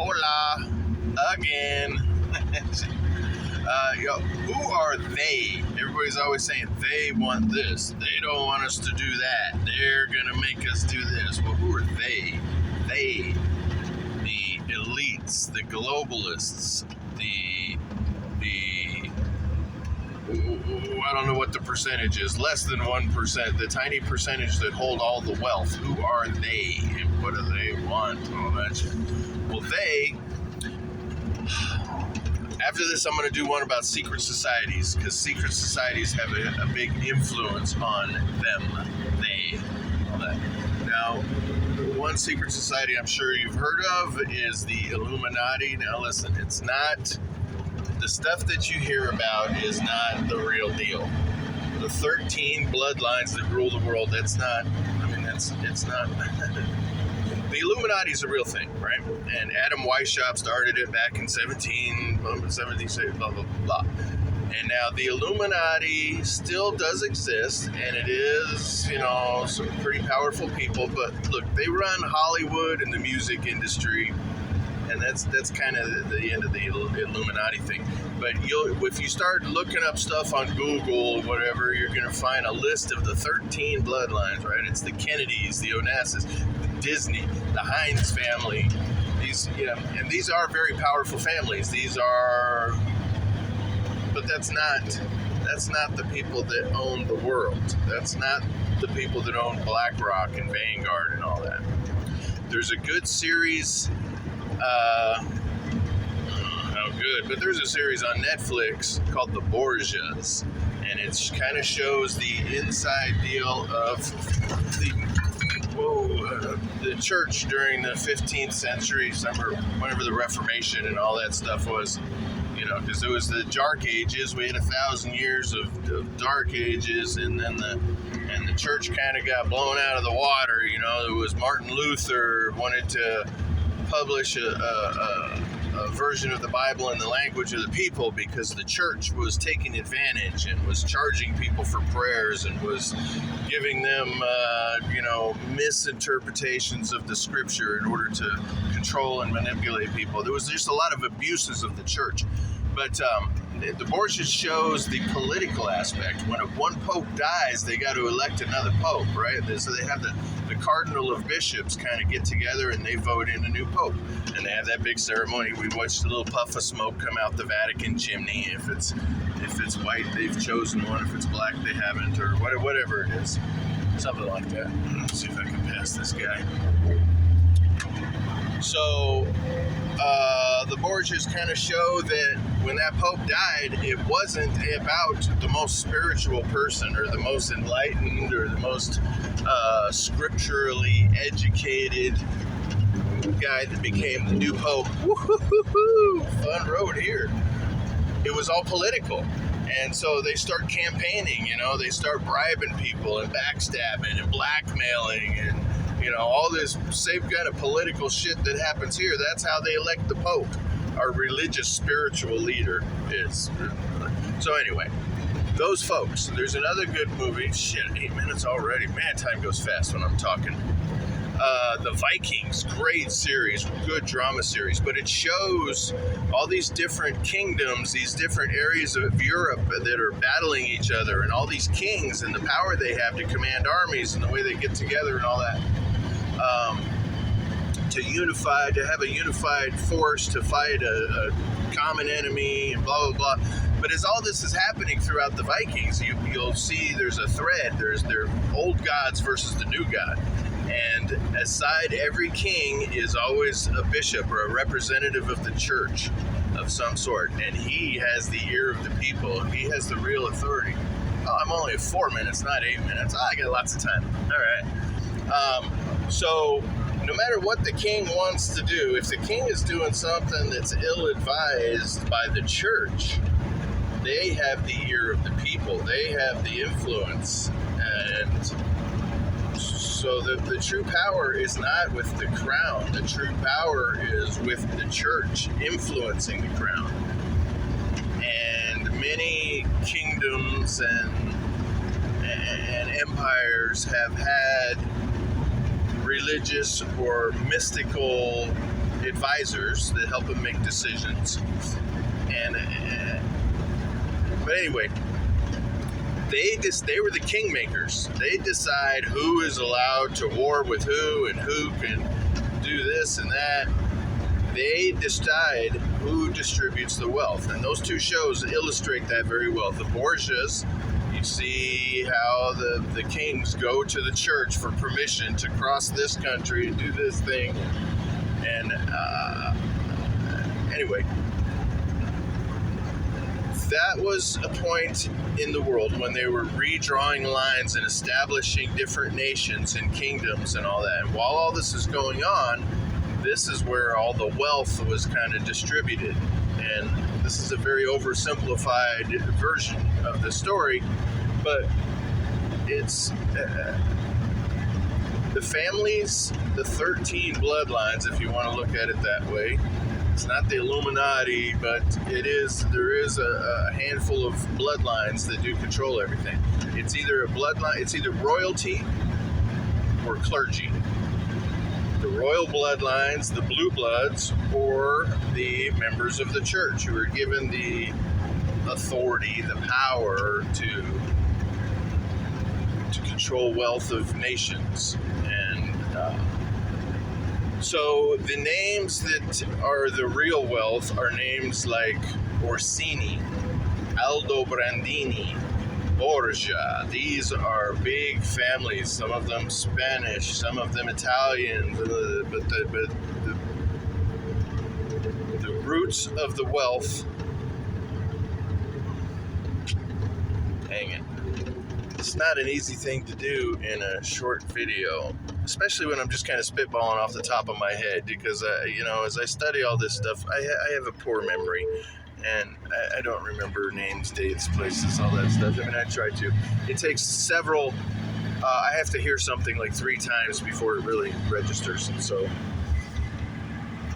Hola again. Who are they? Everybody's always saying they want this. They don't want us to do that. They're gonna make us do this. Well, who are they? They, the elites, the globalists, I don't know what the percentage is, less than 1%, the tiny percentage that hold all the wealth. Who are they and what do they want? All that shit. Well, after this, I'm going to do one about secret societies, because secret societies have a big influence on them. They, all that. Now, one secret society I'm sure you've heard of is the Illuminati. Now, listen, it's not... The stuff that you hear about is not the real deal. The 13 bloodlines that rule the world, it's not. The Illuminati is a real thing, right? And Adam Weishaupt started it back in 1776, blah, blah, blah. And now the Illuminati still does exist, and it is, some pretty powerful people. But look, they run Hollywood and the music industry. And that's kind of the end of the Illuminati thing. But if you start looking up stuff on Google or whatever, you're going to find a list of the 13 bloodlines, right? It's the Kennedys, the Onassis, the Disney, the Hines family. And these are very powerful families. But that's not the people that own the world. That's not the people that own BlackRock and Vanguard and all that. There's a good series. But there's a series on Netflix called The Borgias, and it kind of shows the inside deal of the church during the 15th century, whenever the Reformation and all that stuff was, because it was the Dark Ages. We had 1,000 years of Dark Ages, and then the church kind of got blown out of the water. It was Martin Luther wanted to publish a version of the Bible in the language of the people, because the church was taking advantage and was charging people for prayers and was giving them, misinterpretations of the scripture in order to control and manipulate people. There was just a lot of abuses of the church. But the Borgias shows the political aspect. When one pope dies, they got to elect another pope, right? So they have the cardinal of bishops kind of get together and they vote in a new pope. And they have that big ceremony. We watched a little puff of smoke come out the Vatican chimney. If it's white, they've chosen one. If it's black, they haven't, or whatever it is. Something like that. Let's see if I can pass this guy. So the Borgias kind of show that when that Pope died, it wasn't about the most spiritual person or the most enlightened or the most scripturally educated guy that became the new Pope. Woo-hoo-hoo-hoo! Fun road here. It was all political. And so they start campaigning, they start bribing people and backstabbing and blackmailing and all this same kind of political shit that happens here. That's how they elect the Pope. Our religious spiritual leader is. So anyway, those folks. There's another good movie. Shit, 8 minutes already. Man, time goes fast when I'm talking. The Vikings, great series, good drama series, but it shows all these different kingdoms, these different areas of Europe that are battling each other, and all these kings and the power they have to command armies and the way they get together and all that. To have a unified force to fight a common enemy and blah, blah, blah. But as all this is happening throughout the Vikings, you'll see there's a thread. There's their old gods versus the new god. And aside, every king is always a bishop or a representative of the church of some sort. And he has the ear of the people. He has the real authority. Oh, I'm only at 4 minutes, not 8 minutes. I got lots of time. All right. So no matter what the king wants to do, if the king is doing something that's ill-advised by the church, they have the ear of the people. They have the influence. And so the true power is not with the crown. The true power is with the church influencing the crown. And many kingdoms and empires have had religious or mystical advisors that help them make decisions. But anyway, they were the kingmakers. They decide who is allowed to war with who and who can do this and that. They decide who distributes the wealth. And those two shows illustrate that very well. The Borgias, you see how the kings go to the church for permission to cross this country and do this thing. And anyway, that was a point in the world when they were redrawing lines and establishing different nations and kingdoms and all that. And while all this is going on, this is where all the wealth was kind of distributed. And this is a very oversimplified version of the story, but it's the families, the 13 bloodlines, if you want to look at it that way. It's not the Illuminati, but there is a handful of bloodlines that do control everything. It's either a bloodline, it's either royalty or clergy. The royal bloodlines, the blue bloods, or the members of the church who are given the authority, the power to control wealth of nations. And so the names that are the real wealth are names like Orsini, Aldobrandini, Borgia. These are big families, some of them Spanish, some of them Italian, but the roots of the wealth, dang it. It's not an easy thing to do in a short video, especially when I'm just kind of spitballing off the top of my head, because, as I study all this stuff, I have a poor memory, and I don't remember names, dates, places, all that stuff. I mean, I try to. It takes several, I have to hear something like 3 times before it really registers, and so,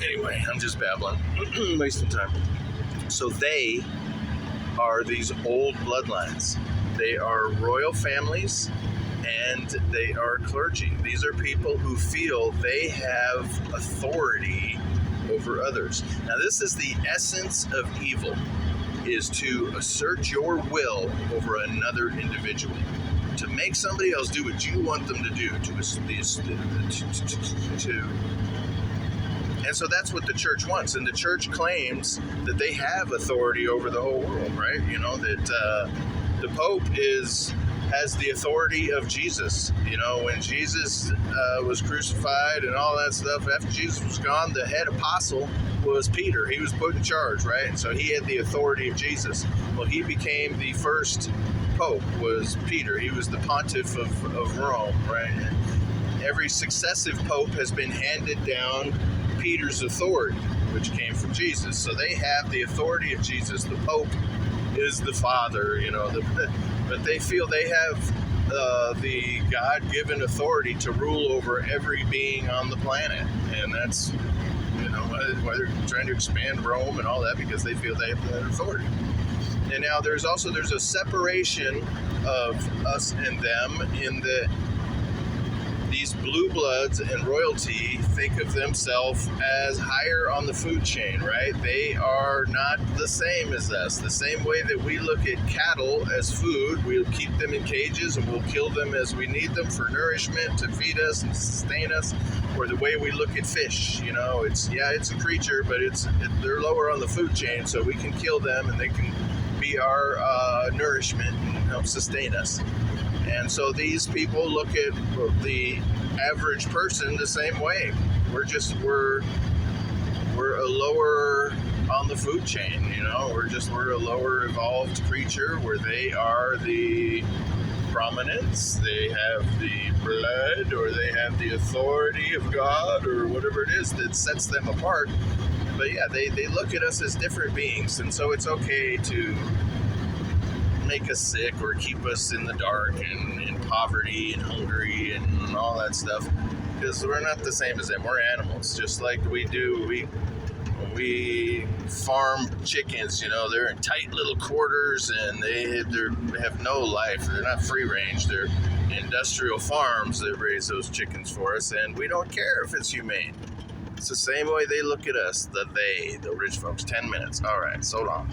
anyway, I'm just babbling, wasting time. So they are these old bloodlines. They are royal families, and they are clergy. These are people who feel they have authority over others. Now, this is the essence of evil, is to assert your will over another individual, to make somebody else do what you want them to do, and so that's what the church wants. And the church claims that they have authority over the whole world, right? You know, that the Pope has the authority of Jesus. You know, when Jesus was crucified and all that stuff, after Jesus was gone, the head apostle was Peter. He was put in charge, right? And so he had the authority of Jesus. Well, he became the first Pope, was Peter. He was the pontiff of Rome, right? And every successive Pope has been handed down Peter's authority, which came from Jesus. So they have the authority of Jesus. The Pope is the Father, you know, but they feel they have the God-given authority to rule over every being on the planet. And that's, you know, why they're trying to expand Rome and all that, because they feel they have that authority. And now there's a separation of us and them, in that these blue bloods and royalty think of themselves as higher on the food chain, right? They are not the same as us. The same way that we look at cattle as food, we'll keep them in cages and we'll kill them as we need them for nourishment, to feed us and sustain us. Or the way we look at fish, you know, it's a creature, but they're lower on the food chain, so we can kill them and they can be our nourishment and help sustain us. And so these people look at the average person the same way. We're a lower on the food chain, you know. We're a lower evolved creature, where they are the prominence, they have the blood, or they have the authority of God, or whatever it is that sets them apart. But yeah, they look at us as different beings, and so it's okay to make us sick or keep us in the dark and in poverty and hungry and all that stuff, because we're not the same as them. We're animals, just like we farm chickens, you know. They're in tight little quarters and they have no life. They're not free range. industrial farms that raise those chickens for us, and we don't care if it's humane. It's the same way they look at us, the rich folks. 10 minutes. All right, so long.